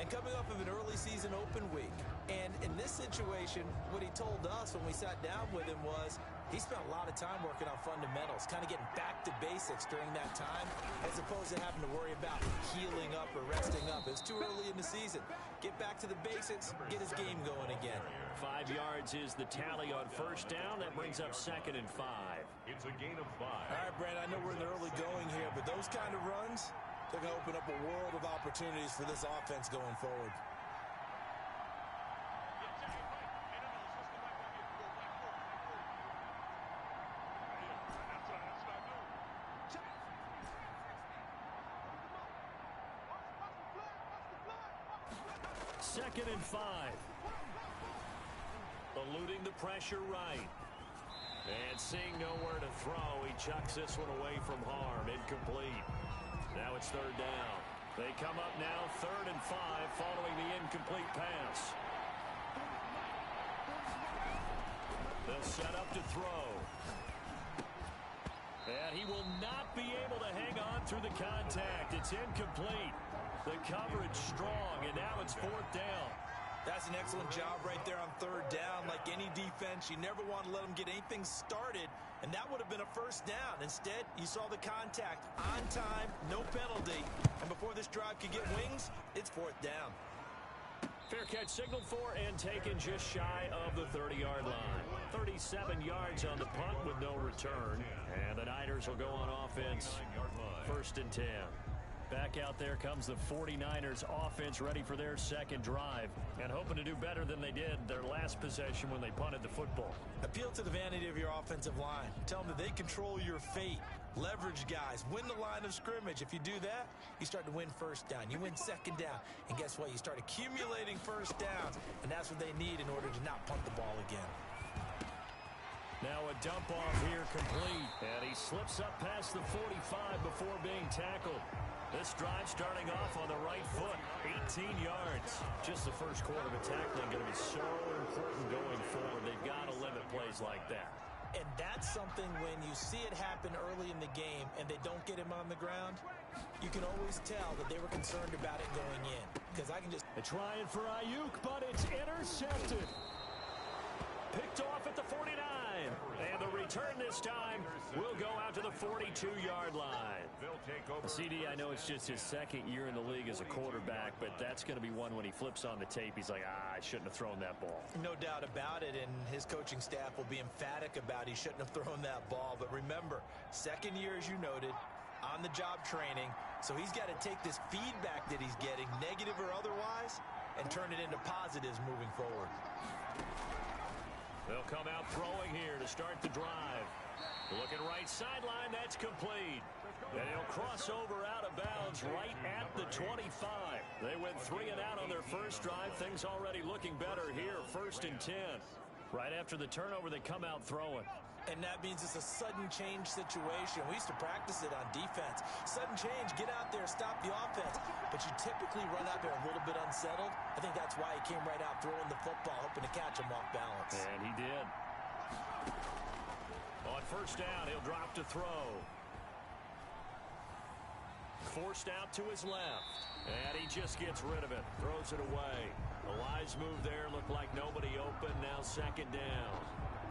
and coming off of an early season open week. And in this situation, what he told us when we sat down with him was he spent a lot of time working on fundamentals, kind of getting back to basics during that time, as opposed to having to worry about healing up or resting up. It's too early in the season. Get back to the basics, get his game going again. 5 yards is the tally on first down. That brings up 2nd and 5. It's a gain of 5. All right, Brandon, I know we're in the early going here, but those kind of runs, they're going to open up a world of opportunities for this offense going forward. Second and 5. Eluding the pressure right. And seeing nowhere to throw, he chucks this one away from harm. Incomplete. Now it's 3rd down. They come up now 3rd and 5 following the incomplete pass. They'll set up to throw. And he will not be able to hang on through the contact. It's incomplete. The coverage strong, and now it's 4th down. That's an excellent job right there on 3rd down. Like any defense, you never want to let them get anything started, and that would have been a 1st down. Instead, you saw the contact on time, no penalty, and before this drive could get wings, it's 4th down. Fair catch signaled for and taken just shy of the 30-yard line. 37 yards on the punt with no return, and the Niners will go on offense. 1st and 10. Back out there comes the 49ers offense, ready for their 2nd drive and hoping to do better than they did their last possession when they punted the football. Appeal to the vanity of your offensive line. Tell them that they control your fate. Leverage guys. Win the line of scrimmage. If you do that, you start to win 1st down. You win 2nd down. And guess what? You start accumulating 1st downs. And that's what they need in order to not punt the ball again. Now a dump off here complete. And he slips up past the 45 before being tackled. This drive starting off on the right foot, 18 yards. Just the first quarter of tackling going to be so important going forward. They've got to limit plays like that. And that's something when you see it happen early in the game and they don't get him on the ground, you can always tell that they were concerned about it going in. Because I can just... They're trying for Ayuk, but it's intercepted. Picked off at the 49. And the return this time will go out to the 42-yard line. CD, I know it's just his 2nd year in the league as a quarterback, but that's going to be one when he flips on the tape, he's like, I shouldn't have thrown that ball. No doubt about it, and his coaching staff will be emphatic about he shouldn't have thrown that ball. But remember, 2nd year, as you noted, on-the-job training, so he's got to take this feedback that he's getting, negative or otherwise, and turn it into positives moving forward. They'll come out throwing here to start the drive. Looking right sideline, that's complete. And he'll cross over out of bounds right at the 25. They went 3 and out on their first drive. Things already looking better here, 1st and 10. Right after the turnover, they come out throwing. And that means it's a sudden change situation. We used to practice it on defense. Sudden change, get out there, stop the offense. But you typically run out there a little bit unsettled. I think that's why he came right out throwing the football, hoping to catch him off balance. And he did. On 1st down, he'll drop to throw. Forced out to his left. And he just gets rid of it. Throws it away. A wise move there. Looked like nobody open. Now 2nd down.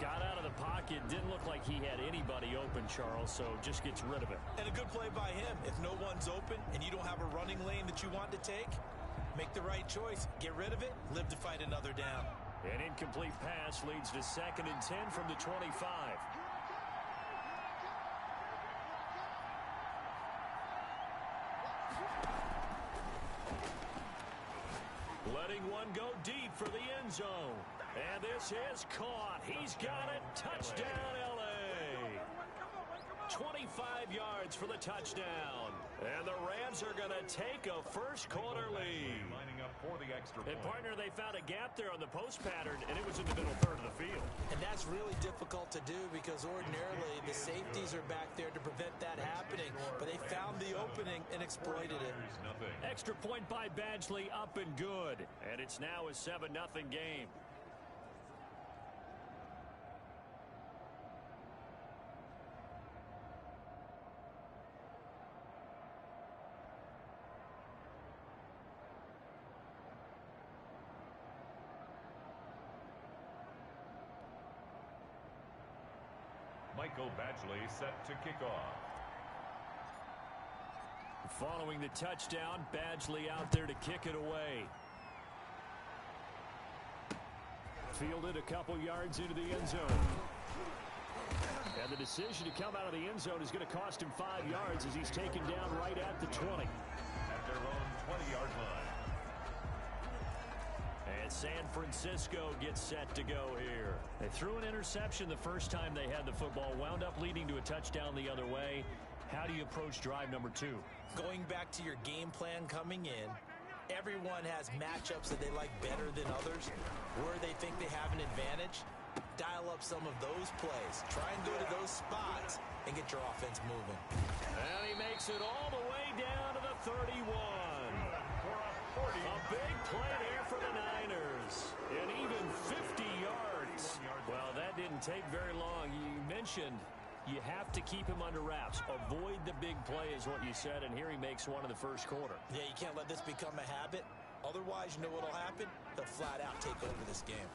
Got out of the pocket. Didn't look like he had anybody open, Charles, so just gets rid of it. And a good play by him. If no one's open and you don't have a running lane that you want to take, make the right choice. Get rid of it. Live to fight another down. An incomplete pass leads to 2nd and 10 from the 25. Letting one go deep for the end zone. And this is caught. He's got it. Touchdown, L.A. 25 yards for the touchdown. And the Rams are going to take a first quarter lead. And partner, they found a gap there on the post pattern, and it was in the middle third of the field. And that's really difficult to do because ordinarily the safeties are back there to prevent that happening. But they found the opening and exploited it. Extra point by Badgley, up and good. And it's now a 7-0 game. Michael Badgley set to kick off. Following the touchdown, Badgley out there to kick it away. Fielded a couple yards into the end zone. And the decision to come out of the end zone is going to cost him 5 yards as he's taken down right at the 20. At their own 20-yard line. And San Francisco gets set to go here. They threw an interception the first time they had the football, wound up leading to a touchdown the other way. How do you approach drive number 2? Going back to your game plan coming in, everyone has matchups that they like better than others. Where they think they have an advantage, dial up some of those plays. Try and go to those spots and get your offense moving. And he makes it all the way down to the 31. A big play there for the Niners. And even 50 yards. Well, that didn't take very long. You mentioned you have to keep him under wraps. Avoid the big play is what you said, and here he makes one in the first quarter. Yeah, you can't let this become a habit. Otherwise, you know what'll happen? They'll flat out take over this game.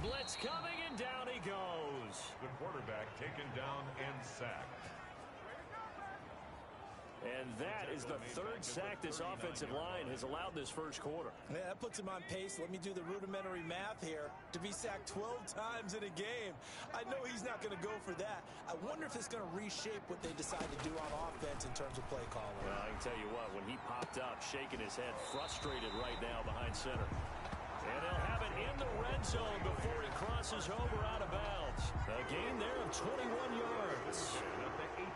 Blitz coming, and down he goes. The quarterback taken down and sacked. And that is the third sack this offensive line has allowed this first quarter. Yeah, that puts him on pace. Let me do the rudimentary math here. To be sacked 12 times in a game. I know he's not going to go for that. I wonder if it's going to reshape what they decide to do on offense in terms of play calling. Well, I can tell you what, when he popped up, shaking his head, frustrated right now behind center. And he'll have it in the red zone before he crosses over out of bounds. A gain there of 21 yards.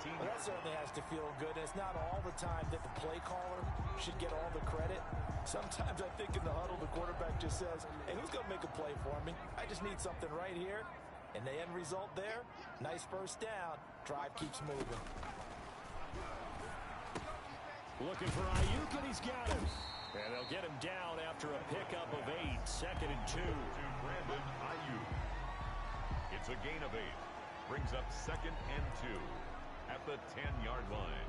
Well, that certainly has to feel good. It's not all the time that the play caller should get all the credit. Sometimes I think in the huddle, the quarterback just says, hey, who's going to make a play for me? I just need something right here. And the end result there, nice first down. Drive keeps moving. Looking for Ayuk, and he's got him. And they'll get him down after a pickup of 8. 2nd and 2. To Brandon Ayuk. It's a gain of 8. Brings up 2nd and 2 at the 10-yard line.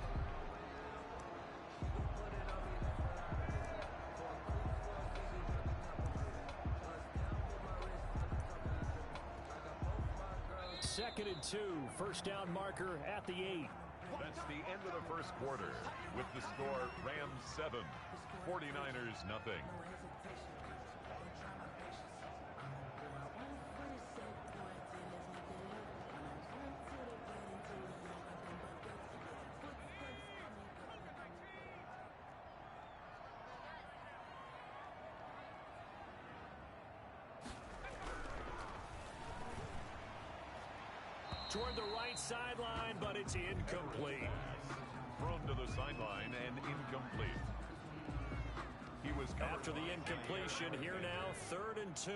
Second and 2. First down marker at the 8. That's the end of the first quarter. With the score, Rams 7, 49ers nothing. Toward the right sideline, but it's incomplete. Thrown to the sideline and incomplete. He was after the incompletion. Here now, 3rd and 2.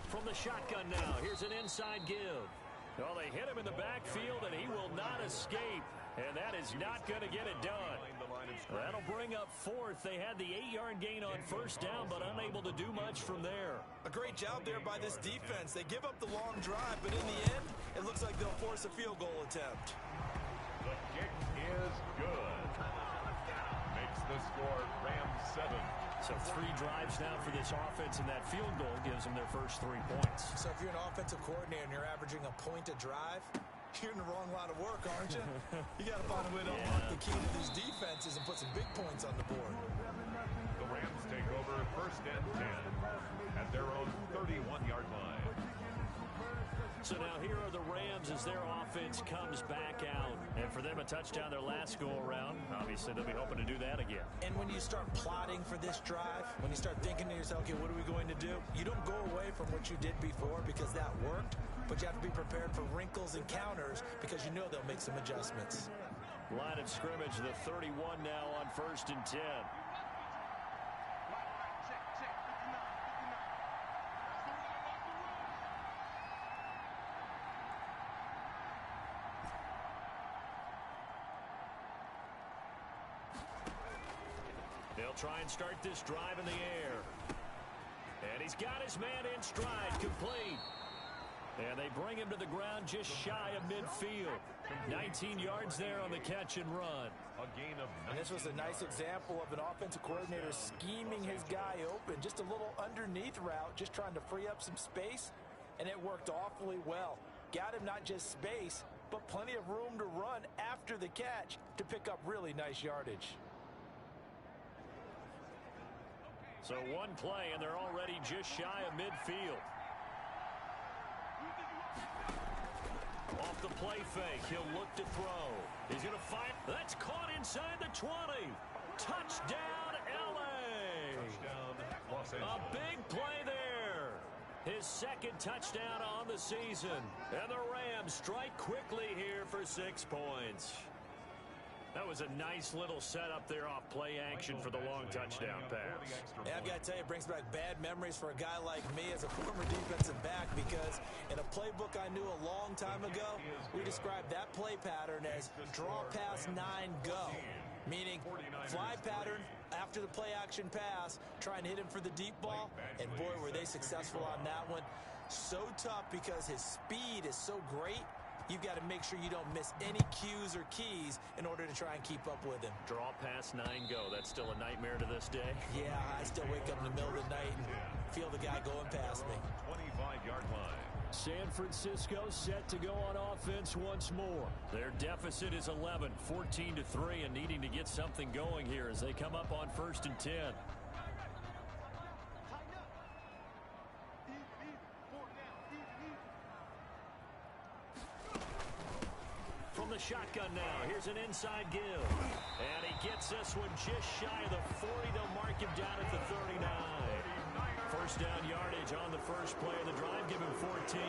From the shotgun now, here's an inside give. Well, they hit him in the backfield, and he will not escape. And that is not going to get it done. That'll bring up 4th. They had the 8-yard gain on first down, but unable to do much from there. A great job there by this defense. They give up the long drive, but in the end, it looks like they'll force a field goal attempt. The kick is good. Makes the score Rams 7. So 3 drives now for this offense, and that field goal gives them their first 3 points. So if you're an offensive coordinator and you're averaging a point a drive, you're in the wrong line of work, aren't you? You got to find a way to unlock the key to these defenses and put some big points on the board. The Rams take over 1st and 10 at their own 31-yard line. So now here are the Rams as their offense comes back out. And for them, a touchdown their last go-around. Obviously, they'll be hoping to do that again. And when you start plotting for this drive, when you start thinking to yourself, okay, what are we going to do? You don't go away from what you did before because that worked, but you have to be prepared for wrinkles and counters because you know they'll make some adjustments. Line of scrimmage, the 31 now on 1st and 10. They'll try and start this drive in the air. And he's got his man in stride, complete. And they bring him to the ground just shy of midfield. 19 yards there on the catch and run. A gain of 19. And this was a nice example of an offensive coordinator scheming his guy open. Just a little underneath route, just trying to free up some space, and it worked awfully well. Got him not just space, but plenty of room to run after the catch to pick up really nice yardage. So one play, and they're already just shy of midfield. Off the play fake, he'll look to throw. He's going to fight. That's caught inside the 20. Touchdown, L.A. Touchdown, Los Angeles. A big play there. His second touchdown on the season. And the Rams strike quickly here for 6 points. That was a nice little setup there off play action for the long touchdown pass. Yeah, I've got to tell you, it brings back bad memories for a guy like me as a former defensive back, because in a playbook I knew a long time ago, we described that play pattern as draw pass 9 go, meaning fly pattern after the play action pass, try and hit him for the deep ball, and boy, were they successful on that one. So tough because his speed is so great. You've got to make sure you don't miss any cues or keys in order to try and keep up with him. Draw pass 9 go. That's still a nightmare to this day. Yeah, I still wake up in the middle of the night and feel the guy going past me. 25-yard line. San Francisco set to go on offense once more. Their deficit is 11, 14-3, and needing to get something going here as they come up on 1st and 10. From the shotgun now, here's an inside give. And he gets this one just shy of the 40. They'll mark him down at the 39. First down yardage on the first play of the drive, give him 14.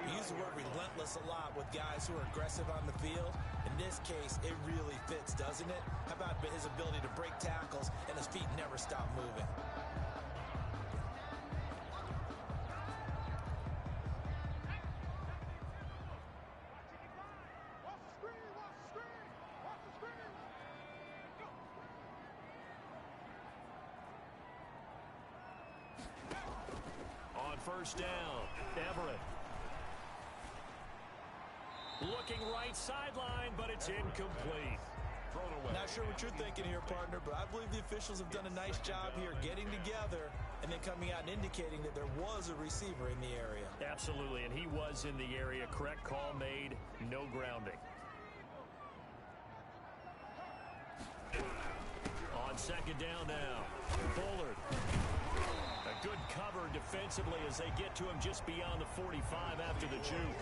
We use the word relentless a lot with guys who are aggressive on the field. In this case, it really fits, doesn't it? How about his ability to break tackles and his feet never stop moving? First down, Everett. Looking right sideline, but it's incomplete. Thrown away. Not sure what you're thinking here, partner, but I believe the officials have done a nice job here getting together and then coming out and indicating that there was a receiver in the area. Absolutely, and he was in the area. Correct call made, no grounding. On second down now, Bullard. A good cover defensively as they get to him just beyond the 45 after the juke.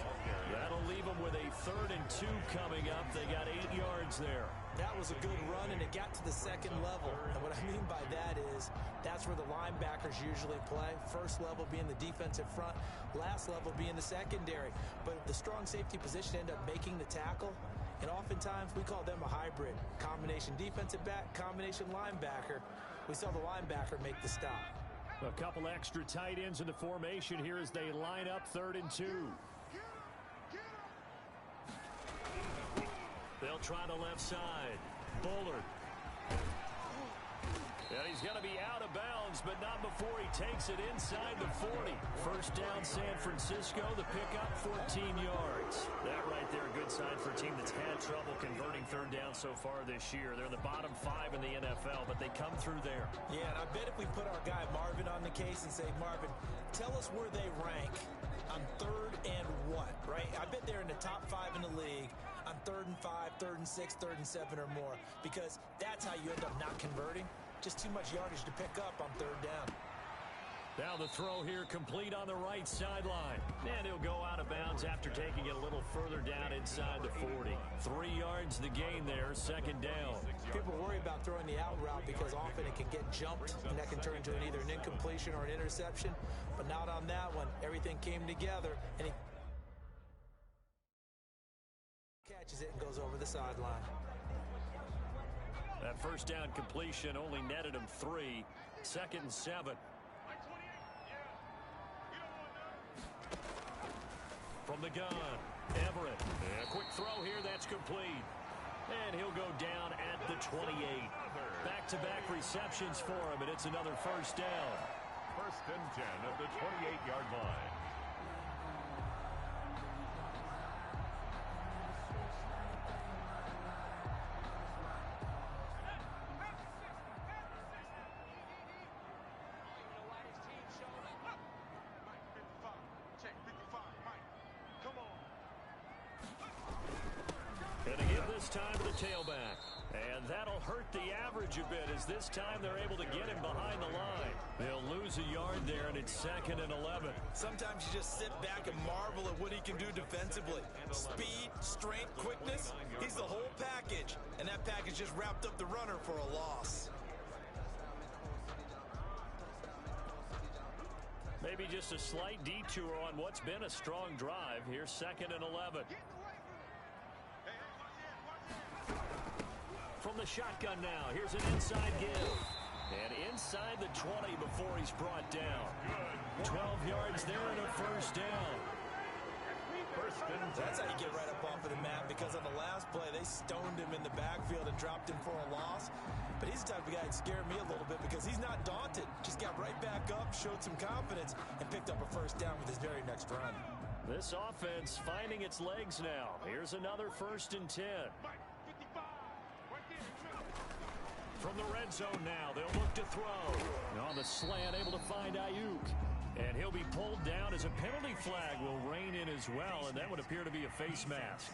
That'll leave them with a 3rd and 2 coming up. They got 8 yards there. That was a good run, and it got to the second level. And what I mean by that is that's where the linebackers usually play. First level being the defensive front, last level being the secondary. But the strong safety position ended up making the tackle. And oftentimes we call them a hybrid. Combination defensive back, combination linebacker. We saw the linebacker make the stop. A couple extra tight ends in the formation here as they line up 3rd and 2. They'll try the left side. Bullard. And he's going to be out of bounds, but not before he takes it inside the 40. First down, San Francisco. The pickup, 14 yards. That right there, a good sign for a team that's had trouble converting 3rd down so far this year. They're in the bottom 5 in the NFL, but they come through there. Yeah, and I bet if we put our guy Marvin on the case and say, Marvin, tell us where they rank on 3rd and what, right? I bet they're in the top 5 in the league on 3rd and 5, 3rd and 6, 3rd and 7 or more, because that's how you end up not converting. Just too much yardage to pick up on 3rd down. Now the throw here complete on the right sideline. And he'll go out of bounds after taking it a little further down inside the 40. 3 yards the gain there, 2nd down. People worry about throwing the out route because often it can get jumped, and that can turn into either an incompletion or an interception. But not on that one. Everything came together, and he catches it and goes over the sideline. That first down completion only netted him 3. 2nd and 7. From the gun, Everett. And a quick throw here, that's complete. And he'll go down at the 28. Back-to-back receptions for him, and it's another first down. 1st and 10 at the 28-yard line. this time to the tailback. And that'll hurt the average a bit as this time they're able to get him behind the line. They'll lose a yard there, and it's 2nd and 11. Sometimes you just sit back and marvel at what he can do defensively. Speed, strength, quickness, he's the whole package. And that package just wrapped up the runner for a loss. Maybe just a slight detour on what's been a strong drive. Here's 2nd and 11. From the shotgun now, here's an inside give. And inside the 20 before he's brought down. 12 yards there and a first down. That's how you get right up off of the mat, because on the last play, they stoned him in the backfield and dropped him for a loss. But he's the type of guy that scared me a little bit because he's not daunted. Just got right back up, showed some confidence, and picked up a first down with his very next run. This offense finding its legs now. Here's another 1st and 10. From the red zone now, they'll look to throw. On the slant, able to find Ayuk. And he'll be pulled down as a penalty flag will rein in as well, and that would appear to be a face mask.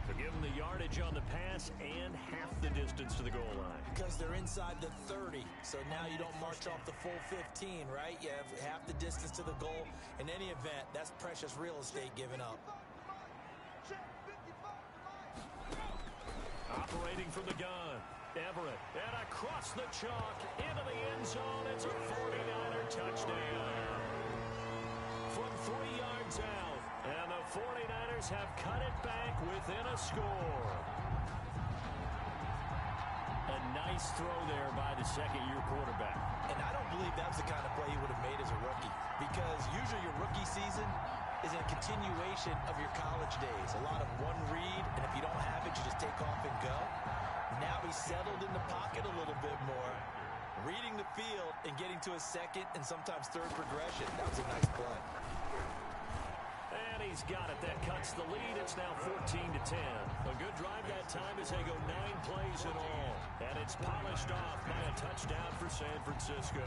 So give them the yardage on the pass and half the distance to the goal line. Because they're inside the 30, so now you don't march off the full 15, right? You have half the distance to the goal. In any event, that's precious real estate given up. Operating from the gun, Everett, and across the chalk, into the end zone, it's a 49er touchdown. From 3 yards out, and the 49ers have cut it back within a score. A nice throw there by the second-year quarterback. And I don't believe that was the kind of play he would have made as a rookie, because usually your rookie season is a continuation of your college days. A lot of one read, and if you don't have it, you just take off and go. Now he's settled in the pocket a little bit more, reading the field and getting to a second and sometimes third progression. That was a nice play. And he's got it. That cuts the lead. It's now 14-10. A good drive that time as they go 9 plays in all. And it's polished off by a touchdown for San Francisco.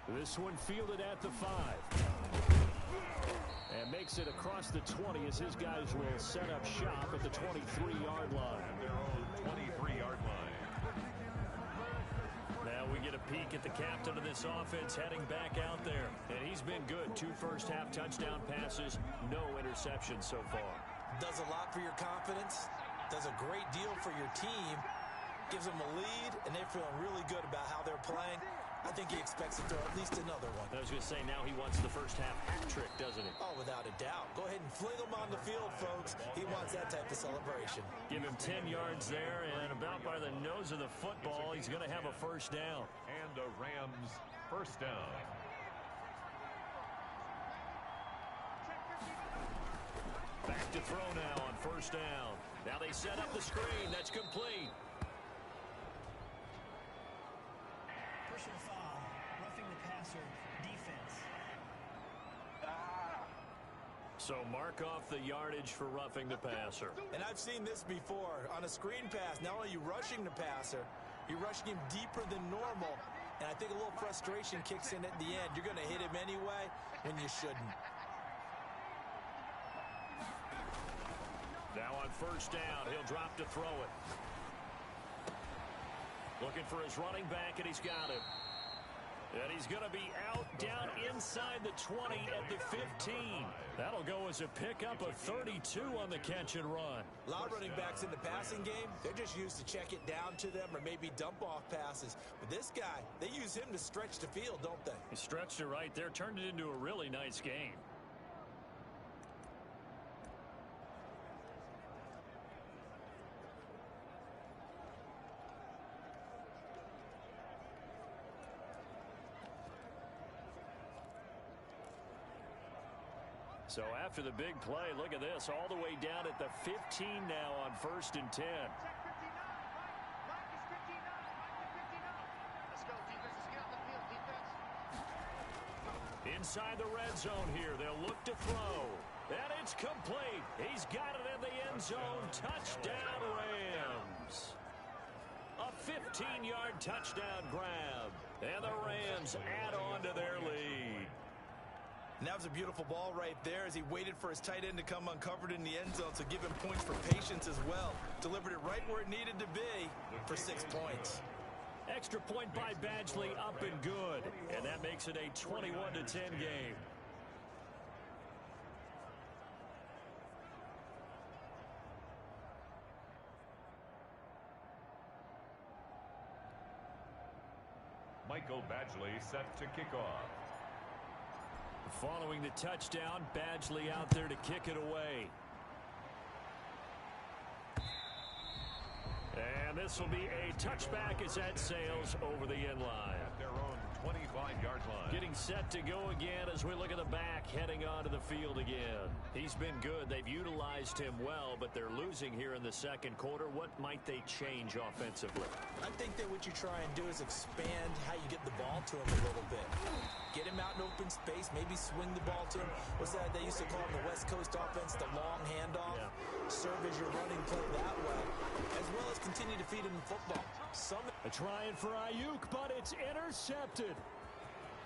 This one fielded at the 5. And makes it across the 20 as his guys will set up shop at the 23-yard line. Their own 23-yard line. Now we get a peek at the captain of this offense heading back out there. And he's been good. 2 first-half touchdown passes, no interceptions so far. Does a lot for your confidence, does a great deal for your team, gives them a lead, and they're feeling really good about how they're playing. I think he expects to throw at least another one. I was going to say, now he wants the first half hat trick, doesn't he? Oh, without a doubt. Go ahead and fling him on the field, folks. He wants that type of celebration. Give him 10 yards there, and about by the nose of the football, he's going to have a first down. And a Rams first down. Back to throw now on first down. Now they set up the screen. That's complete. Personal foul, roughing the passer, defense. So mark off the yardage for roughing the passer. And I've seen this before. On a screen pass, not only are you rushing the passer, you're rushing him deeper than normal. And I think a little frustration kicks in at the end. You're going to hit him anyway when you shouldn't. Now on first down, he'll drop to throw it. Looking for his running back, and he's got it. And he's going to be out down inside the 20 at the 15. That'll go as a pickup of 32 on the catch and run. A lot of running backs in the passing game, they're just used to check it down to them or maybe dump off passes. But this guy, they use him to stretch the field, don't they? He stretched it right there, turned it into a really nice game. So after the big play, look at this, all the way down at the 15 now on first and 10. Inside the red zone here, they'll look to throw. And it's complete. He's got it in the end zone. Touchdown, Rams. A 15-yard touchdown grab. And the Rams add on to their lead. And that was a beautiful ball right there as he waited for his tight end to come uncovered in the end zone, so give him points for patience as well. Delivered it right where it needed to be for 6 points. Extra point by Badgley, up and good. And that makes it a 21-10 game. Michael Badgley set to kick off. Following the touchdown, Badgley out there to kick it away. And this will be a touchback as that sails over the end line. At their own 25-yard line. Getting set to go again as we look at the back heading onto the field again. He's been good. They've utilized him well, but they're losing here in the second quarter. What might they change offensively? I think that what you try and do is expand how you get the ball to him a little bit. Get him out in open space, maybe swing the ball to him. What's that they used to call in the West Coast offense, the long handoff? Yeah. Serve as your running play that way, as well as continue to feed him football. A try for Ayuk, but it's intercepted.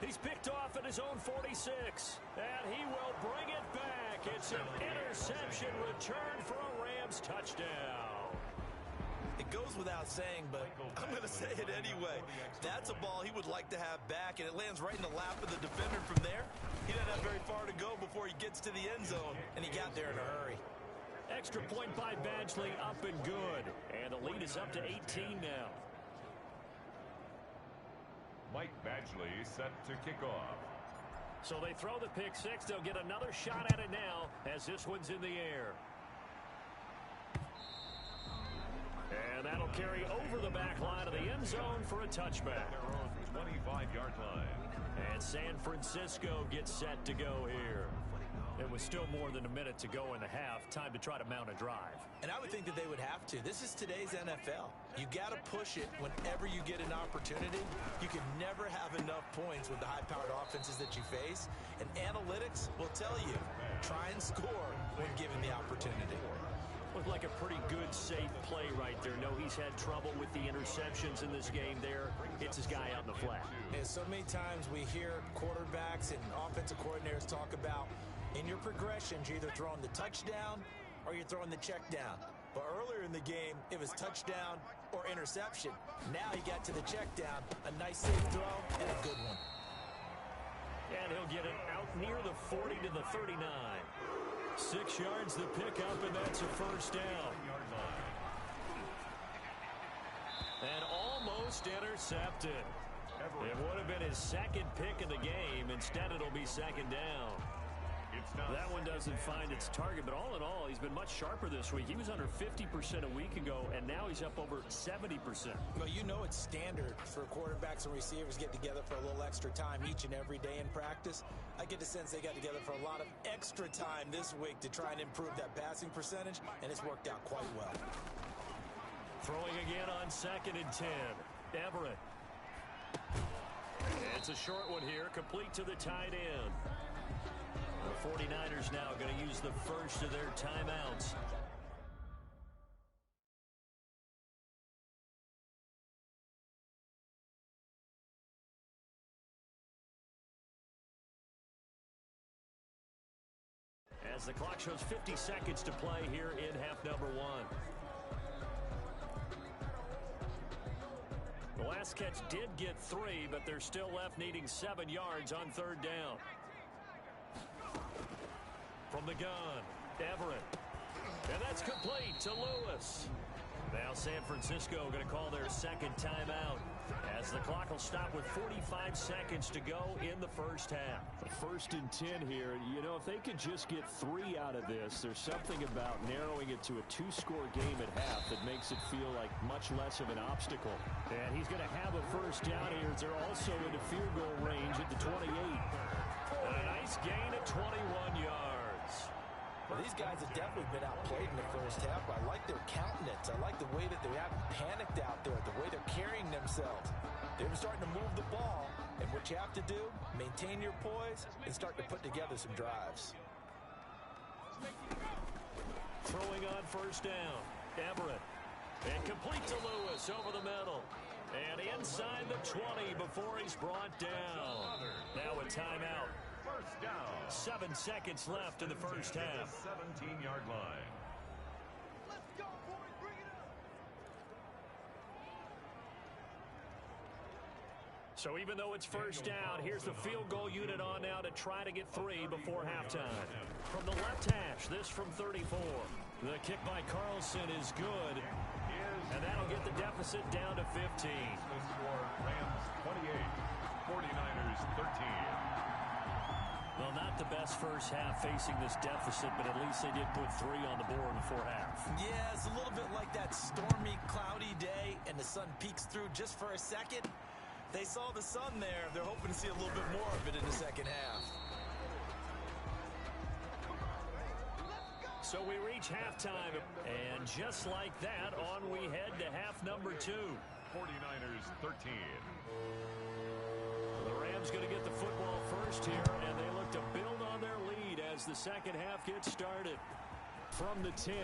He's picked off at his own 46, and he will bring it back. It's an interception return for a Rams touchdown. It goes without saying, but I'm going to say it anyway. That's a ball he would like to have back, and it lands right in the lap of the defender from there. He doesn't have very far to go before he gets to the end zone, and he got there in a hurry. Extra point by Badgley, up and good. And the lead is up to 18 now. Mike Badgley set to kick off. So they throw the pick six. They'll get another shot at it now as this one's in the air. And that'll carry over the back line of the end zone for a touchback. Their own 25-yard line. And San Francisco gets set to go here. It was still more than a minute to go in the half. Time to try to mount a drive. And I would think that they would have to. This is today's NFL. You got to push it whenever you get an opportunity. You can never have enough points with the high-powered offenses that you face. And analytics will tell you, try and score when given the opportunity. Looked like a pretty good, safe play right there. No, he's had trouble with the interceptions in this game there. It's his guy out in the flat. And so many times we hear quarterbacks and offensive coordinators talk about in your progressions, you're either throwing the touchdown or you're throwing the check down. But earlier in the game, it was touchdown or interception. Now he got to the check down, a nice safe throw and a good one. And he'll get it out near the 40 to the 39. 6 yards the pick up, and that's a first down. And almost intercepted. It would have been his second pick of the game. Instead, it'll be second down. That one doesn't find its target, but all in all, he's been much sharper this week. He was under 50% a week ago, and now he's up over 70%. Well, you know it's standard for quarterbacks and receivers get together for a little extra time each and every day in practice. I get the sense they got together for a lot of extra time this week to try and improve that passing percentage, and it's worked out quite well. Throwing again on 2nd and 10. Everett. It's a short one here, complete to the tight end. The 49ers now going to use the first of their timeouts. As the clock shows 50 seconds to play here in half number 1. The last catch did get 3, but they're still left needing 7 yards on 3rd down. From the gun, Everett. And that's complete to Lewis. Now San Francisco going to call their second timeout as the clock will stop with 45 seconds to go in the first half. 1st and 10 here. You know, if they could just get 3 out of this, there's something about narrowing it to a 2-score game at half that makes it feel like much less of an obstacle. And he's going to have a first down here. They're also into field goal range at the 28. And a nice gain at 21 yards. Well, these guys have definitely been outplayed in the first half. I like their countenance. I like the way that they haven't panicked out there, the way they're carrying themselves. They're starting to move the ball, and what you have to do, maintain your poise and start to put together some drives. Throwing on first down, Everett. And complete to Lewis over the middle. And inside the 20 before he's brought down. Now a timeout. First down. 7 seconds left in the first half. 17-yard line. So even though it's first down, here's the field goal unit on now to try to get 3 before halftime. From the left hash, this from 34. The kick by Carlson is good, and that'll get the deficit down to 15. The score, Rams 28, 49ers 13. Well, not the best first half facing this deficit, but at least they did put 3 on the board before half. Yeah, it's a little bit like that stormy, cloudy day, and the sun peeks through just for a second. They saw the sun there. They're hoping to see a little bit more of it in the second half. So we reach halftime, and just like that, on we head to half number 2. 49ers 13. The Rams going to get the football first here, and they look to build on their lead as the second half gets started. From the 10.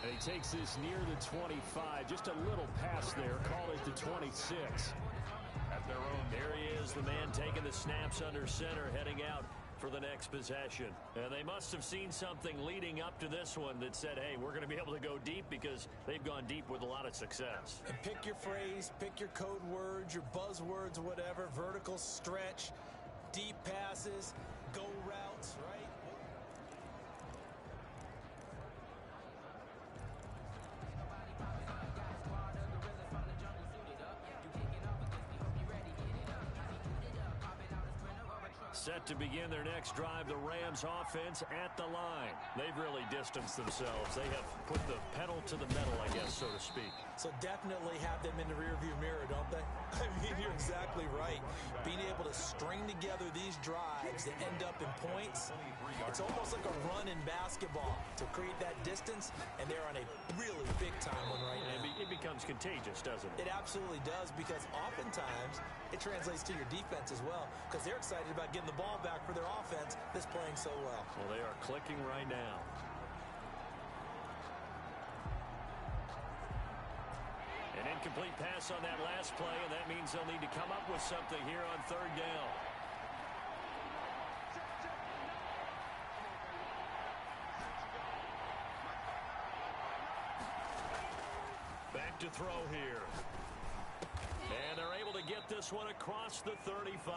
And he takes this near the 25. Just a little pass there. Call it the 26. At their own. There he is, the man taking the snaps under center, heading out for the next possession. And they must have seen something leading up to this one that said, hey, we're going to be able to go deep, because they've gone deep with a lot of success. And pick your phrase, pick your code words, your buzzwords, whatever. Vertical stretch, deep passes, go routes, right? Set to begin their next drive, the Rams offense at the line. They've really distanced themselves. They have put the pedal to the metal, I guess, so to speak. So definitely have them in the rearview mirror, don't they? I mean, you're exactly right. Being able to string together these drives that end up in points, it's almost like a run in basketball to create that distance, and they're on a really big-time one right now. It becomes contagious, doesn't it? It absolutely does, because oftentimes it translates to your defense as well, because they're excited about getting the ball back for their offense that's playing so well. Well, they are clicking right now. An incomplete pass on that last play, and that means they'll need to come up with something here on third down. Back to throw here. And they're able to get this one across the 35.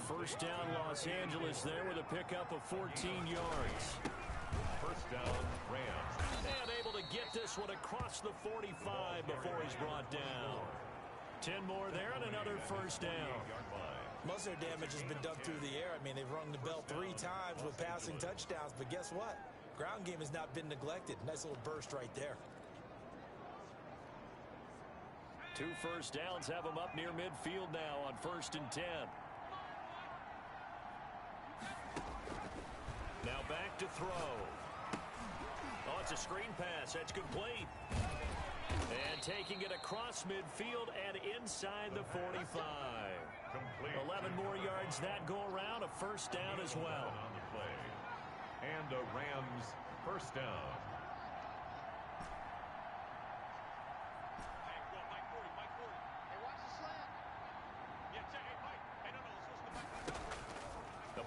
First down, Los Angeles there with a pickup of 14 yards. First down, Rams. And able to get this one across the 45 before he's brought down. 10 more there and another first down. Most of their damage has been done through the air. I mean, they've rung the bell 3 times with passing touchdowns, but guess what? Ground game has not been neglected. Nice little burst right there. 2 first downs have them up near midfield now on 1st and 10. Now back to throw. Oh, it's a screen pass. That's complete. And taking it across midfield and inside the 45. Complete. 11 more yards that go around. A first down as well. On the play. And a Rams first down.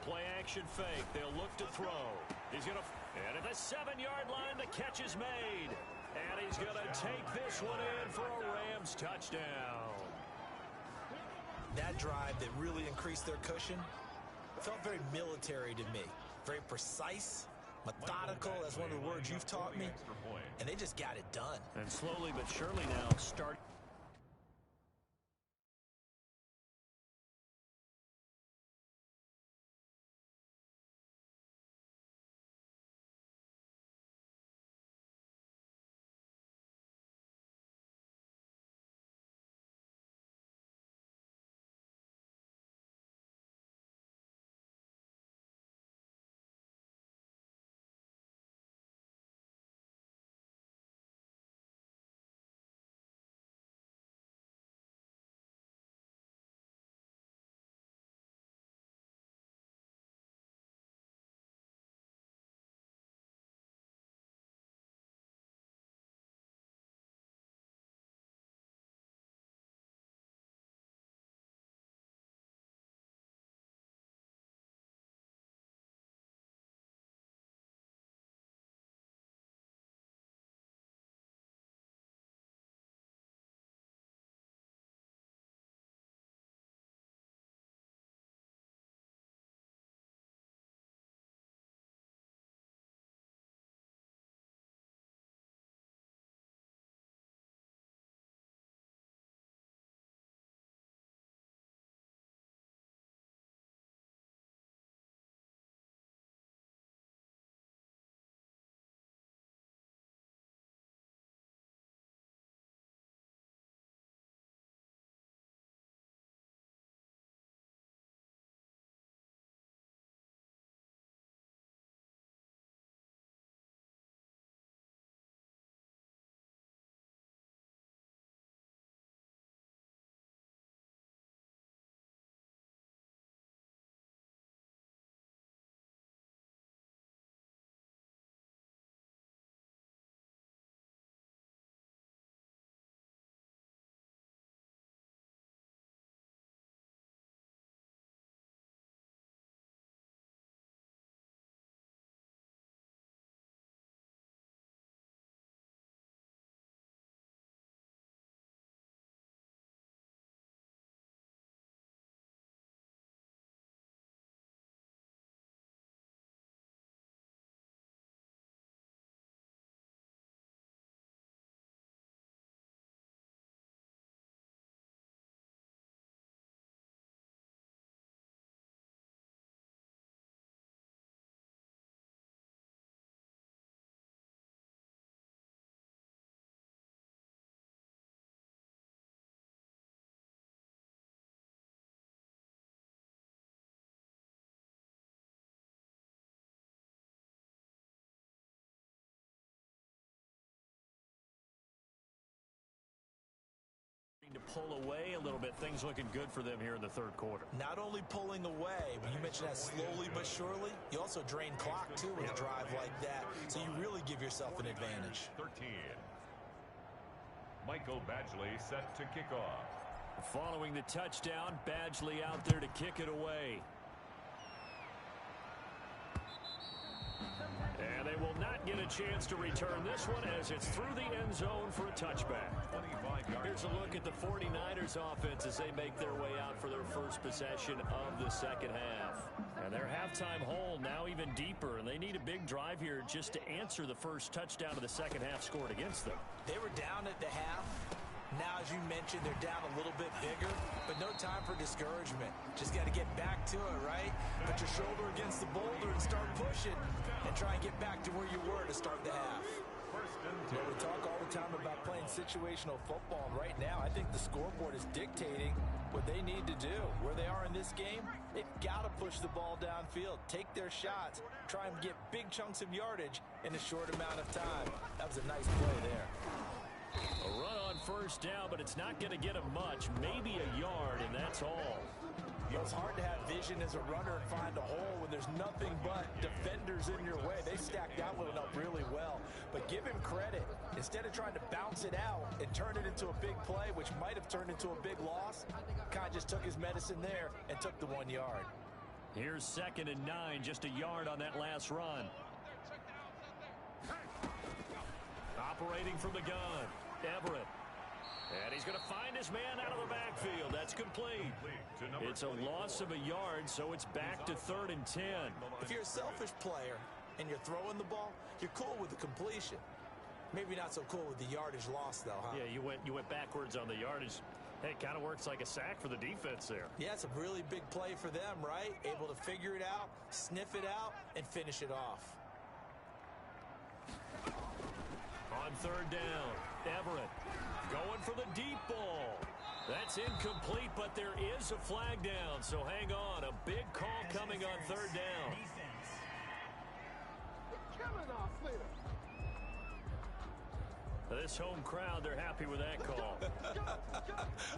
Play action fake. They'll look to throw. He's going to... And at the 7-yard line, the catch is made. And he's going to take this one in for a Rams touchdown. That drive that really increased their cushion felt very military to me. Very precise, methodical. That's one of the words you've taught me. And they just got it done. And slowly but surely now start... pull away a little bit. Things looking good for them here in the third quarter. Not only pulling away, but you mentioned that slowly but surely, you also drain clock, too, with a drive like that. So you really give yourself an advantage. 13. Michael Badgley set to kick off. Following the touchdown, Badgley out there to kick it away. And they will not get a chance to return this one as it's through the end zone for a touchback. Here's a look at the 49ers offense as they make their way out for their first possession of the second half. And their halftime hole now even deeper, and they need a big drive here just to answer the first touchdown of the second half scored against them. They were down at the half. Now, as you mentioned, they're down a little bit bigger, but no time for discouragement. Just got to get back to it, right? Put your shoulder against the boulder and start pushing and try and get back to where you were to start the half. Well, we talk all the time about playing situational football, and right now I think the scoreboard is dictating what they need to do. Where they are in this game, they've got to push the ball downfield, take their shots, try and get big chunks of yardage in a short amount of time. That was a nice play there. A run on first down, but it's not going to get him much, maybe a yard, and that's all. It's hard to have vision as a runner and find a hole when there's nothing but defenders in your way. They stacked that one up really well. But give him credit. Instead of trying to bounce it out and turn it into a big play, which might have turned into a big loss, Kai just took his medicine there and took the 1 yard. Here's 2nd and 9, just a yard on that last run. Operating from the gun, Everett. And he's going to find his man out of the backfield. That's complete. It's a loss of a yard, so it's back to 3rd and 10. If you're a selfish player and you're throwing the ball, you're cool with the completion. Maybe not so cool with the yardage loss, though, huh? Yeah, you went backwards on the yardage. Hey, it kind of works like a sack for the defense there. Yeah, it's a really big play for them, right? Able to figure it out, sniff it out, and finish it off. On 3rd down, Everett going for the deep ball. That's incomplete, but there is a flag down, so hang on. A big call coming on 3rd down. This home crowd, they're happy with that call.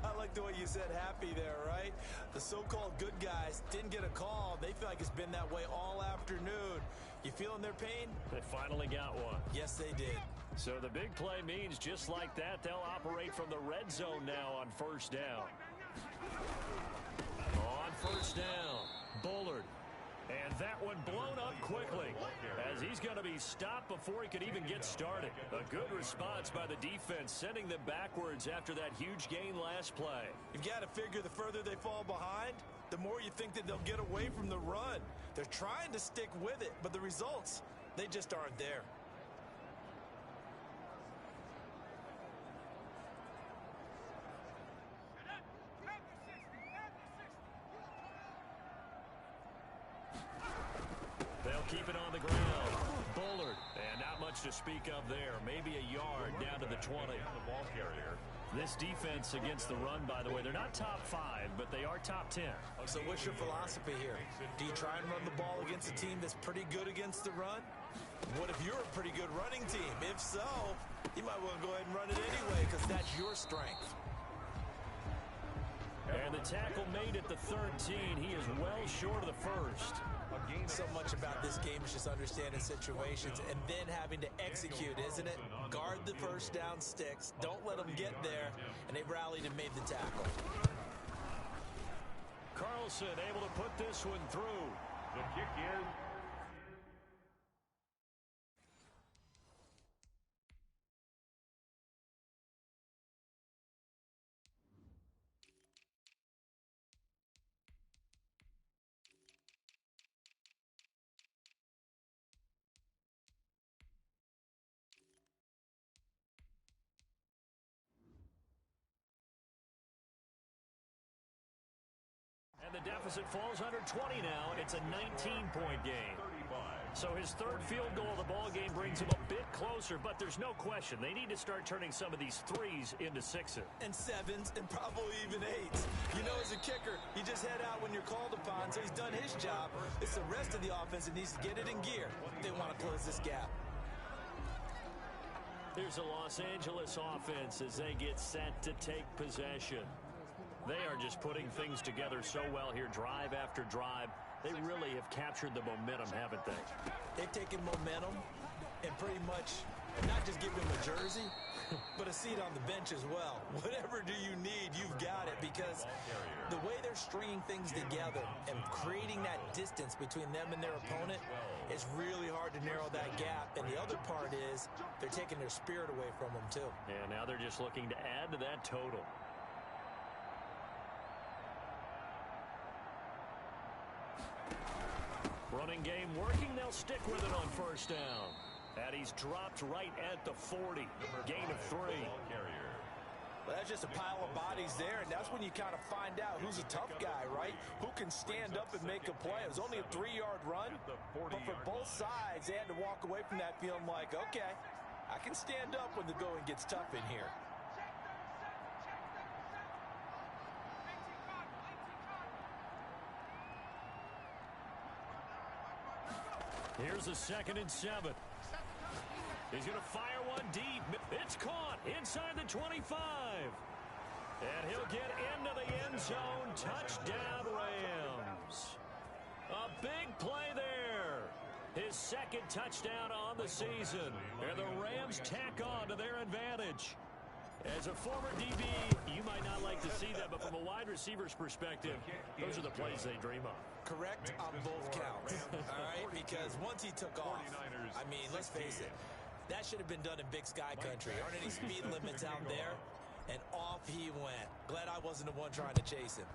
I like the way you said happy there, right? The so-called good guys didn't get a call. They feel like it's been that way all afternoon. You feeling their pain? They finally got one. Yes, they did. So the big play means just like that, they'll operate from the red zone now on 1st down. On 1st down, Bullard. And that one blown up quickly as he's going to be stopped before he could even get started. A good response by the defense, sending them backwards after that huge gain last play. You've got to figure the further they fall behind, the more you think that they'll get away from the run. They're trying to stick with it, but the results, they just aren't there. Keep it on the ground. Bullard. And not much to speak of there. Maybe a yard down to the 20. The ball carrier. This defense against the run, by the way, they're not top 5, but they are top 10. So what's your philosophy here? Do you try and run the ball against a team that's pretty good against the run? What if you're a pretty good running team? If so, you might want to go ahead and run it anyway because that's your strength. And the tackle made at the 13. He is well short of the first. So much about this game is just understanding situations and then having to execute, isn't it? Guard the first down sticks. Don't let them get there. And they rallied and made the tackle. Carlson able to put this one through. The kick in. And the deficit falls under 20 now. It's a 19-point game. So his 3rd field goal of the ball game brings him a bit closer, but there's no question they need to start turning some of these 3s into 6s. And 7s and probably even 8s. You know, as a kicker, you just head out when you're called upon, so he's done his job. It's the rest of the offense that needs to get it in gear if they want to close this gap. Here's the Los Angeles offense as they get set to take possession. They are just putting things together so well here, drive after drive. They really have captured the momentum, haven't they? They've taken momentum and pretty much not just give them a jersey, but a seat on the bench as well. Whatever do you need, you've got it, because the way they're stringing things together and creating that distance between them and their opponent is really hard to narrow that gap. And the other part is they're taking their spirit away from them, too. And now they're just looking to add to that total. Running game working. They'll stick with it on first down. And he's dropped right at the 40. Gain of 3. Well, that's just a pile of bodies there, and that's when you kind of find out who's a tough guy, right? Who can stand up and make a play. It was only a 3-yard run, but for both sides, they had to walk away from that feeling like, okay, I can stand up when the going gets tough in here. Here's a 2nd and 7. He's going to fire one deep. It's caught inside the 25. And he'll get into the end zone. Touchdown, Rams. A big play there. His 2nd touchdown on the season. And the Rams tack on to their advantage. As a former DB, you might not like to see that, but from a wide receiver's perspective, those are the plays they dream of. Correct on both counts, all right? Because once he took off, I mean, let's face it, that should have been done in Big Sky Country. Aren't any speed limits out there? And off he went. Glad I wasn't the one trying to chase him.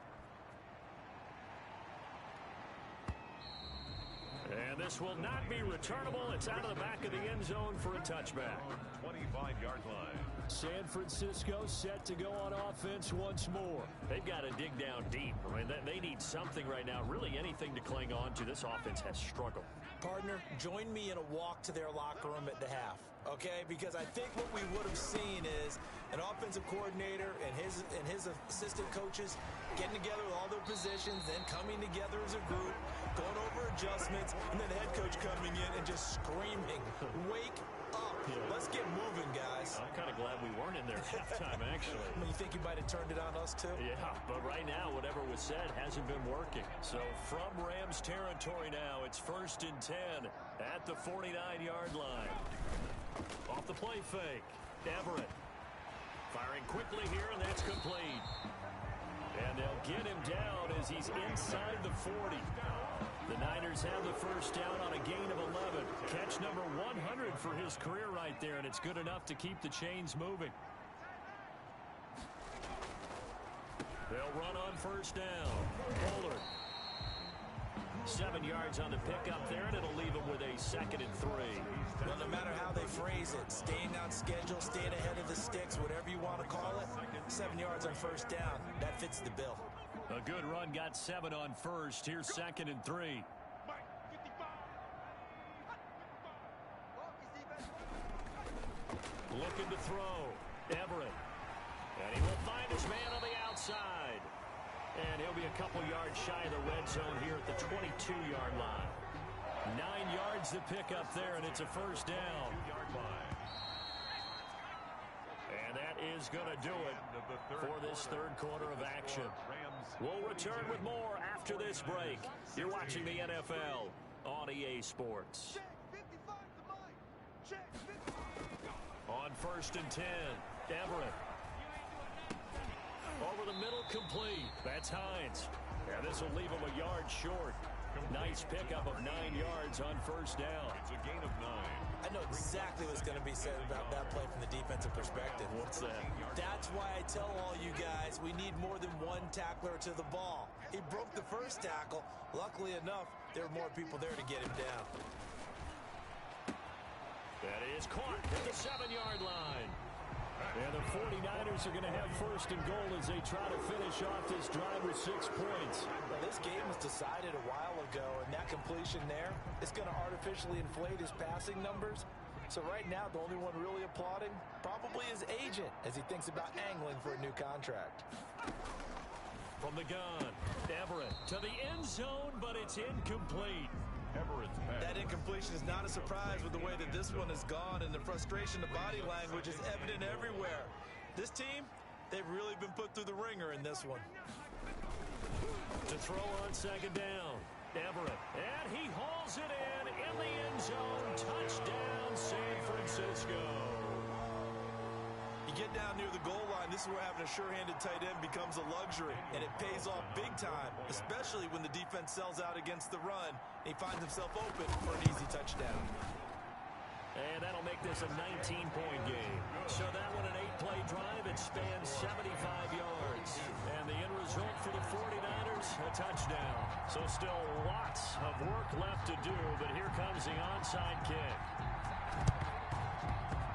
And this will not be returnable. It's out of the back of the end zone for a touchback. 25-yard line. San Francisco set to go on offense once more. They've got to dig down deep. I mean, they need something right now, really anything to cling on to. This offense has struggled. Partner, join me in a walk to their locker room at the half, okay? Because I think what we would have seen is an offensive coordinator and his assistant coaches getting together with all their positions, then coming together as a group, going over adjustments, and then the head coach coming in and just screaming, wake up. Yeah. Let's get moving, guys. I'm kind of glad we weren't in there at halftime, actually. You think you might have turned it on us, too? Yeah, but right now, whatever was said hasn't been working. So from Rams territory now, it's 1st and 10 at the 49-yard line. Off the play fake, Everett. Firing quickly here, and that's complete. And they'll get him down as he's inside the 40. The Niners have the first down on a gain of 11. Catch number 100 for his career right there, and it's good enough to keep the chains moving. They'll run on first down. Pollard. 7 yards on the pickup there, and it'll leave him with a 2nd and 3. Well, no matter how they phrase it, staying on schedule, staying ahead of the sticks, whatever you want to call it, 7 yards on first down, that fits the bill. A good run, got 7 on first. Here's 2nd and 3. Looking to throw. Everett. And he will find his man on the outside. And he'll be a couple yards shy of the red zone here at the 22-yard line. 9 yards to pick up there, and it's a first down. And that is going to do it for this 3rd quarter of action. We'll return with more after this break. You're watching the NFL on EA Sports. On 1st and 10, Everett. Over the middle, complete. That's Hines. And this will leave him a yard short. Nice pickup of 9 yards on first down. It's a gain of 9. I know exactly what's going to be said about that play from the defensive perspective. What's that? That's why I tell all you guys we need more than one tackler to the ball. He broke the first tackle. Luckily enough, there were more people there to get him down. That is caught at the 7-yard line. And the 49ers are going to have 1st and goal as they try to finish off this drive with 6 points. Well, this game was decided a while ago, and that completion there is going to artificially inflate his passing numbers. So right now, the only one really applauding probably his agent as he thinks about angling for a new contract. From the gun, Everett to the end zone, but it's incomplete. Everett's pass. That incompletion is not a surprise with the way that this one has gone, and the frustration, the body language is evident everywhere. This team, they've really been put through the ringer in this one. To throw on second down, Everett, and he hauls it in the end zone. Touchdown, San Francisco. You get down near the goal line, this is where having a sure-handed tight end becomes a luxury, and it pays off big time, especially when the defense sells out against the run, and he finds himself open for an easy touchdown. And that'll make this a 19-point game. So that one an 8-play drive. It spans 75 yards. And the end result for the 49ers, a touchdown. So still lots of work left to do, but here comes the onside kick.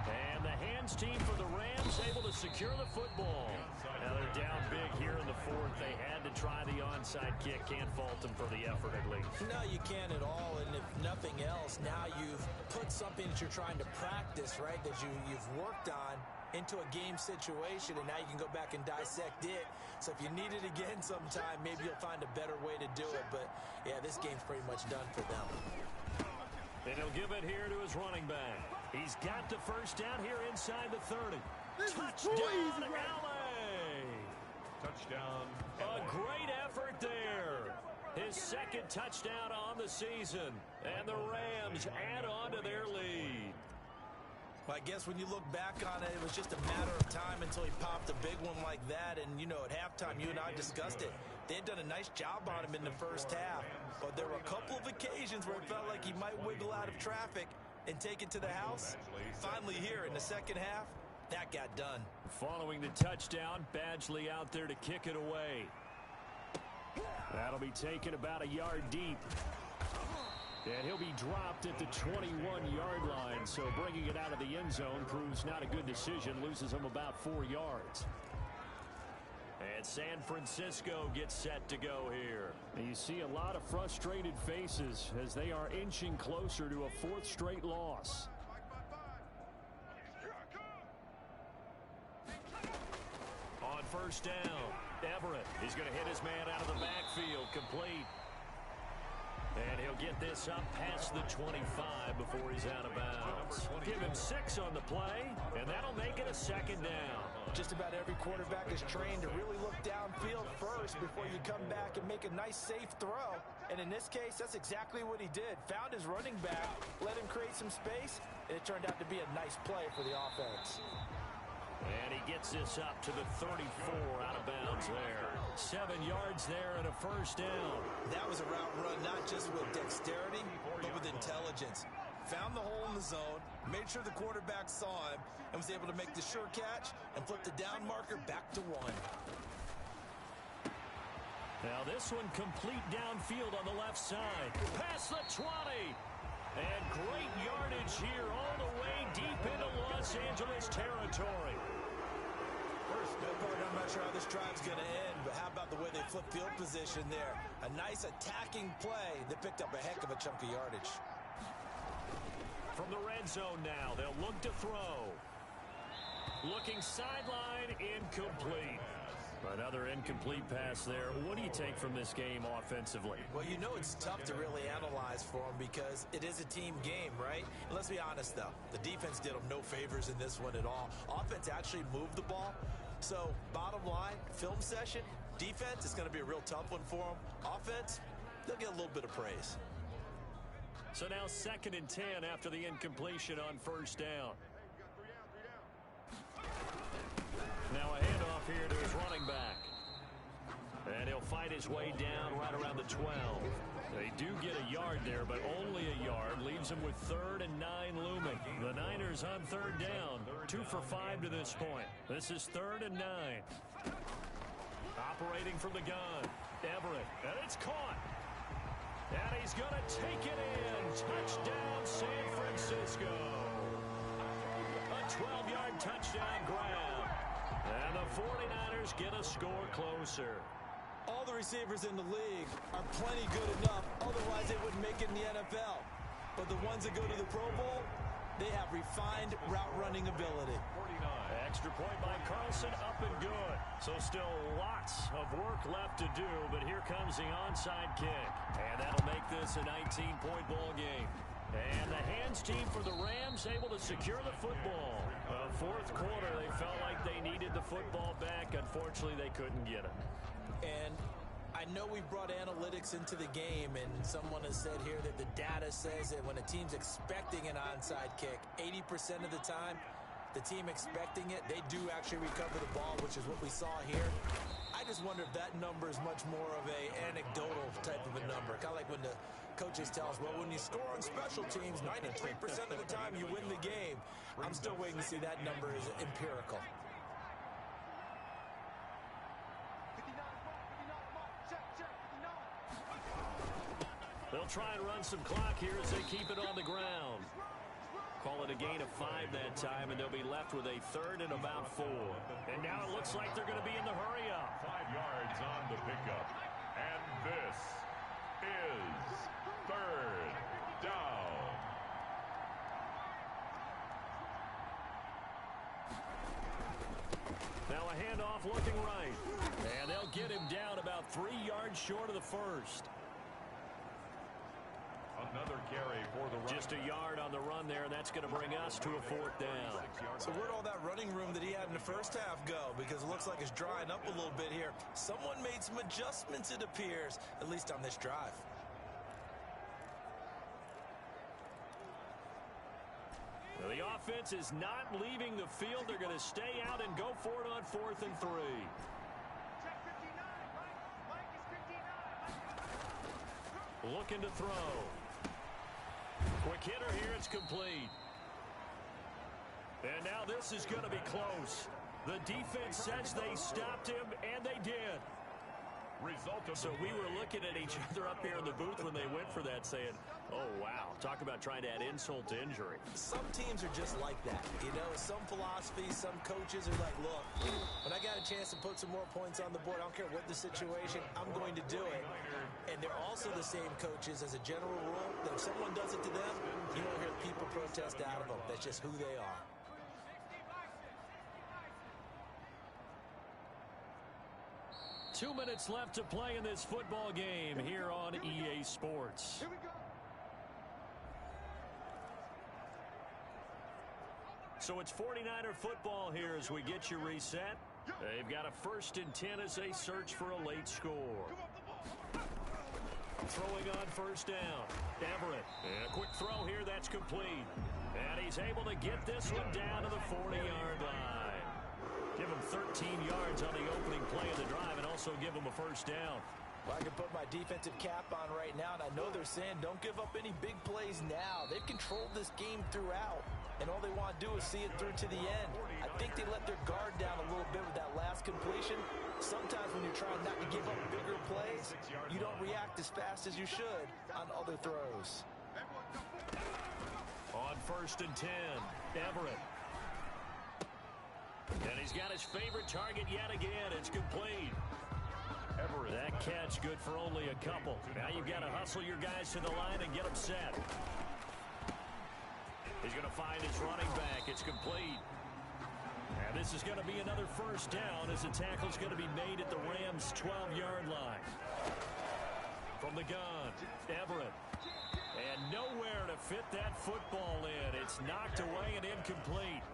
And the hands team for the Rams able to secure the football. Now they're down big here in the fourth. They had to try the onside kick. Can't fault them for the effort at least. No, you can't at all. And if nothing else, now you've put something that you're trying to practice, right, that you've worked on into a game situation, and now you can go back and dissect it. So if you need it again sometime, maybe you'll find a better way to do it. But, yeah, this game's pretty much done for them. And he'll give it here to his running back. He's got the first down here inside the 30. Touchdown, LA! Touchdown. A great effort there. His second touchdown on the season. And the Rams add on to their lead. Well, I guess when you look back on it, it was just a matter of time until he popped a big one like that. And, you know, at halftime, you and I discussed it. They had done a nice job on him in the first half. But there were a couple of occasions where it felt like he might wiggle out of traffic and take it to the house. Finally here in the second half, that got done. Following the touchdown, Badgley out there to kick it away. That'll be taken about a yard deep. And he'll be dropped at the 21-yard line, so bringing it out of the end zone proves not a good decision, loses him about 4 yards. And San Francisco gets set to go here. And you see a lot of frustrated faces as they are inching closer to a 4th straight loss. On first down, Everett is going to hit his man out of the backfield, complete. And he'll get this up past the 25 before he's out of bounds. Give him 6 on the play, and that'll make it a second down. Just about every quarterback is trained to really look downfield first before you come back and make a nice, safe throw. And in this case, that's exactly what he did. Found his running back, let him create some space, and it turned out to be a nice play for the offense. And he gets this up to the 34, out of bounds there. 7 yards there and a first down. That was a route run not just with dexterity, but with intelligence. Found the hole in the zone, made sure the quarterback saw him, and was able to make the sure catch and flip the down marker back to 1. Now this one complete downfield on the left side. Past the 20. And great yardage here all the way deep into Los Angeles territory. I'm not sure how this drive's going to end, but how about the way they flip field position there? A nice attacking play that picked up a heck of a chunk of yardage. From the red zone now, they'll look to throw. Looking sideline, incomplete. Another incomplete pass there. What do you take from this game offensively? Well, you know it's tough to really analyze for them because it is a team game, right? And let's be honest, though. The defense did them no favors in this one at all. Offense actually moved the ball. So, bottom line, film session, defense, it's going to be a real tough one for them. Offense, they'll get a little bit of praise. So now 2nd and 10 after the incompletion on first down. Now a handoff here to his running back. And he'll fight his way down right around the 12. They do get a yard there, but only a yard. Leaves them with 3rd and 9 looming. The Niners on 3rd down. 2 for 5 to this point. This is 3rd and 9. Operating from the gun. Everett. And it's caught. And he's going to take it in. Touchdown, San Francisco. A 12-yard touchdown grab. And the 49ers get a score closer. All the receivers in the league are plenty good enough. Otherwise, they wouldn't make it in the NFL. But the ones that go to the Pro Bowl, they have refined route running ability. Extra point by Carlson, up and good. So still lots of work left to do, but here comes the onside kick. And that'll make this a 19-point ball game. And the hands team for the Rams able to secure the football. Fourth quarter, they felt like they needed the football back. Unfortunately, they couldn't get it. And I know we brought analytics into the game, and someone has said here that the data says that when a team's expecting an onside kick, 80% of the time, the team expecting it, they do actually recover the ball, which is what we saw here. I just wonder if that number is much more of a anecdotal type of a number. Kind of like when the coaches tell us, well, when you score on special teams, 93% of the time you win the game. I'm still waiting to see that number is empirical. They'll try and run some clock here as they keep it on the ground. Call it a gain of 5 that time, and they'll be left with a third and about 4. And now it looks like they're going to be in the hurry-up. 5 yards on the pickup. And this is third down. Now a handoff looking right. And they'll get him down about 3 yards short of the first. Another carry for the run. Just a yard on the run there, and that's going to bring us to a 4th down. So where'd all that running room that he had in the first half go? Because it looks like it's drying up a little bit here. Someone made some adjustments, it appears, at least on this drive. Well, the offense is not leaving the field. They're going to stay out and go for it on 4th and 3. Looking to throw. Quick hitter here, it's complete. And now this is going to be close. The defense says they stopped him, and they did. So we were looking at each other up here in the booth when they went for that, saying, oh, wow, talk about trying to add insult to injury. Some teams are just like that. You know, some philosophies, some coaches are like, look, when I got a chance to put some more points on the board, I don't care what the situation, I'm going to do it. And they're also the same coaches as a general rule that if someone does it to them, you don't hear people protest out of them. That's just who they are. Two minutes left to play in this football game here on EA Sports. So it's 49er football here as we get you reset. They've got a 1st and 10 as they search for a late score. Throwing on 1st down. Everett. And a quick throw here, that's complete. And he's able to get this one down to the 40-yard line. Give him 13 yards on the opening play of the drive and also give him a 1st down. Well, I can put my defensive cap on right now, and I know they're saying don't give up any big plays now. They've controlled this game throughout, and all they want to do is see it through to the end. I think they let their guard down a little bit with that last completion. Sometimes when you're trying not to give up bigger plays, you don't react as fast as you should on other throws. On 1st and 10, Everett. And he's got his favorite target yet again. It's complete. Everett. That catch good for only a couple. Now you've got to hustle your guys to the line and get them set. He's going to find his running back. It's complete. And this is going to be another 1st down as the tackle's going to be made at the Rams' 12-yard line. From the gun, Everett. And nowhere to fit that football in. It's knocked away and incomplete.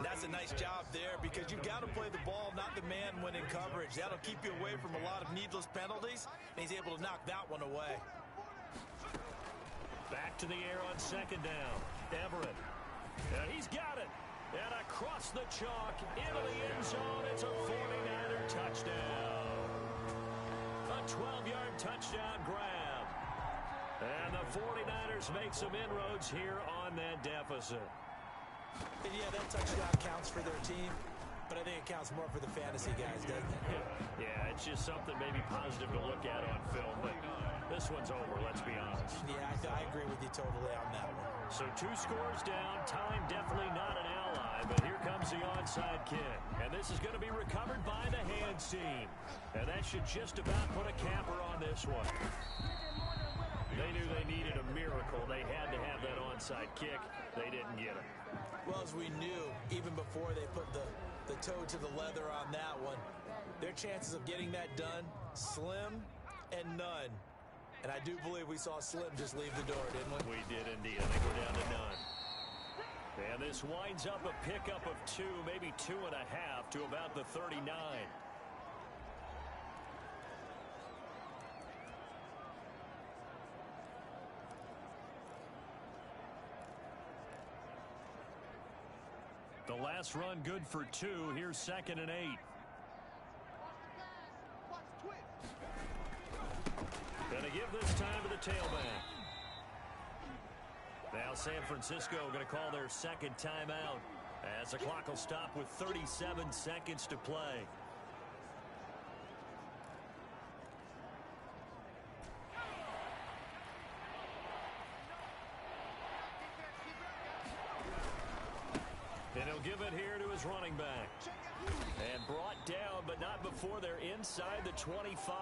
That's a nice job there because you've got to play the ball, not the man when in coverage. That'll keep you away from a lot of needless penalties, and he's able to knock that one away. Back to the air on 2nd down. Everett. And he's got it. And across the chalk into the end zone. It's a 49er touchdown. A 12-yard touchdown grab. And the 49ers make some inroads here on that deficit. And yeah, that touchdown counts for their team, but I think it counts more for the fantasy guys, doesn't it? Yeah, it's just something maybe positive to look at on film, but this one's over, let's be honest. Yeah, I agree with you totally on that one. So 2 scores down, time definitely not an ally, but here comes the onside kick. And this is going to be recovered by the hands team. And that should just about put a capper on this one. They knew they needed a miracle. They had to have that onside kick. They didn't get it. Well, as we knew, even before they put the toe to the leather on that one, their chances of getting that done, slim and none. And I do believe we saw Slim just leave the door, didn't we? We did indeed. I think we're down to none. And this winds up a pickup of 2, maybe 2.5 to about the 39. The last run good for 2. Here's 2nd and 8. Gonna give this time to the tailback. Now San Francisco going to call their second timeout as the clock will stop with 37 seconds to play. And he'll give it here to his running back. And brought down, but not before they're inside the 25.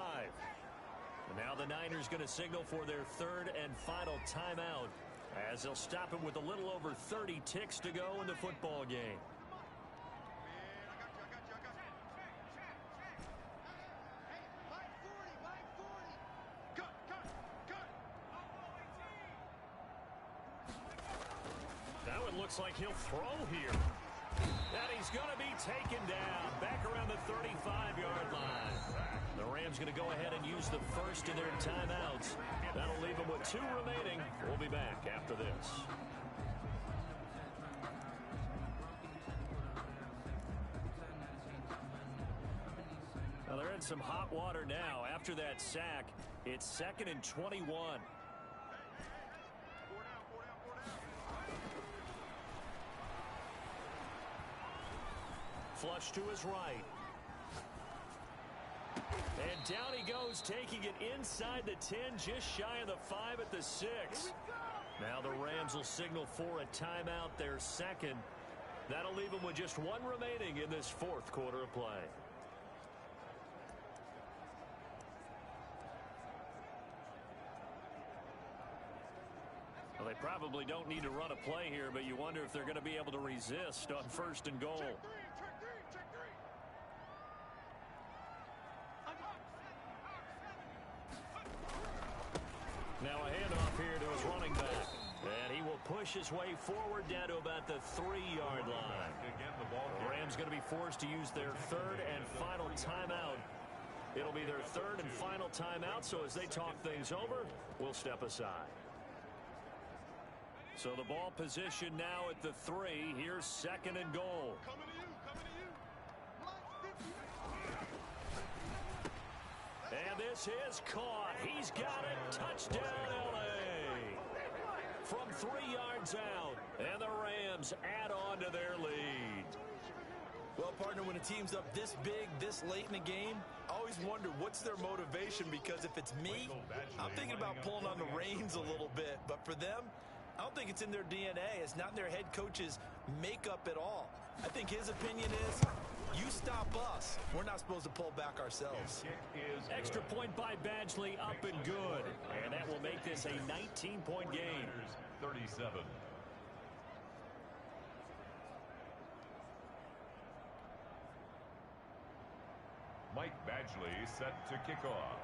And now the Niners going to signal for their third and final timeout as they'll stop it with a little over 30 ticks to go in the football game. That one looks like he'll throw here. And he's going to be taken down back around the 35-yard line. The Rams going to go ahead and use the first of their timeouts. That'll leave them with 2 remaining. We'll be back after this. Well, they're in some hot water now. After that sack, it's 2nd and 21. Flush to his right. And down he goes, taking it inside the 10, just shy of the 5 at the 6. Now the Rams will signal for a timeout, their second. That'll leave them with just 1 remaining in this 4th quarter of play. Well, they probably don't need to run a play here, but you wonder if they're going to be able to resist on 1st and goal. Now a handoff here to his running back. And he will push his way forward down to about the 3-yard line. The Rams going to be forced to use their third and final timeout. It'll be their third and final timeout, so as they talk things over, we'll step aside. So the ball position now at the 3. Here's 2nd and goal. And this is caught. He's got it. Touchdown, L.A. From 3 yards out. And the Rams add on to their lead. Well, partner, when a team's up this big, this late in the game, I always wonder what's their motivation, because if it's me, I'm thinking about pulling on the reins a little bit. But for them, I don't think it's in their DNA. It's not in their head coach's makeup at all. I think his opinion is, you stop us, we're not supposed to pull back ourselves. Extra point by Badgley, up and good. And that will make this a 19-point game. 37. Mike Badgley set to kick off.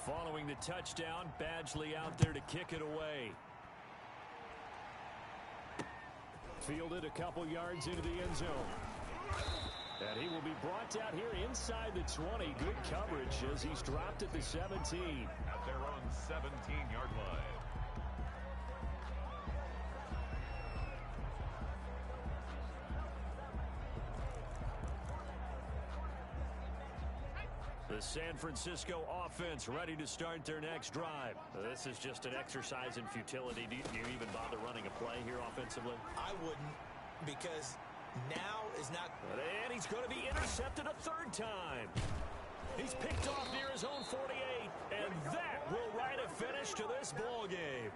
Following the touchdown, Badgley out there to kick it away. Fielded a couple yards into the end zone. And he will be brought down here inside the 20. Good coverage as he's dropped at the 17. At their own 17-yard line. The San Francisco offense ready to start their next drive. This is just an exercise in futility. Do you even bother running a play here offensively? I wouldn't, because now is not... And he's going to be intercepted a 3rd time. He's picked off near his own 48, and that will write a finish to this ball game.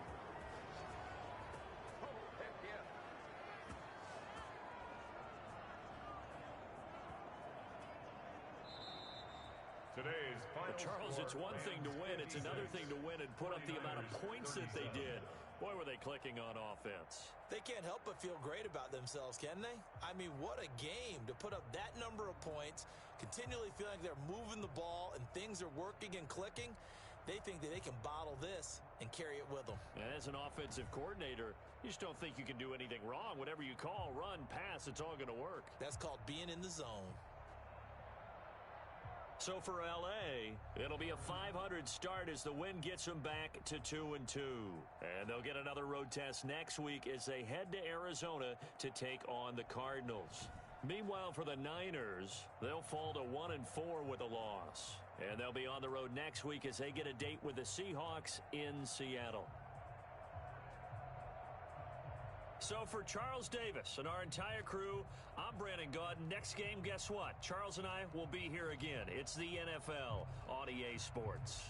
Today's final Charles, score, it's one thing to win. It's another thing to win and put up the amount of points that they did. Boy, were they clicking on offense. They can't help but feel great about themselves, can they? I mean, what a game to put up that number of points, continually feeling like they're moving the ball and things are working and clicking. They think that they can bottle this and carry it with them. And as an offensive coordinator, you just don't think you can do anything wrong. Whatever you call, run, pass, it's all going to work. That's called being in the zone. So for L.A., it'll be a 500 start as the win gets them back to 2-2. And they'll get another road test next week as they head to Arizona to take on the Cardinals. Meanwhile, for the Niners, they'll fall to 1-4 with a loss. And they'll be on the road next week as they get a date with the Seahawks in Seattle. So for Charles Davis and our entire crew, I'm Brandon Gaudin. Next game, guess what? Charles and I will be here again. It's the NFL on EA Sports.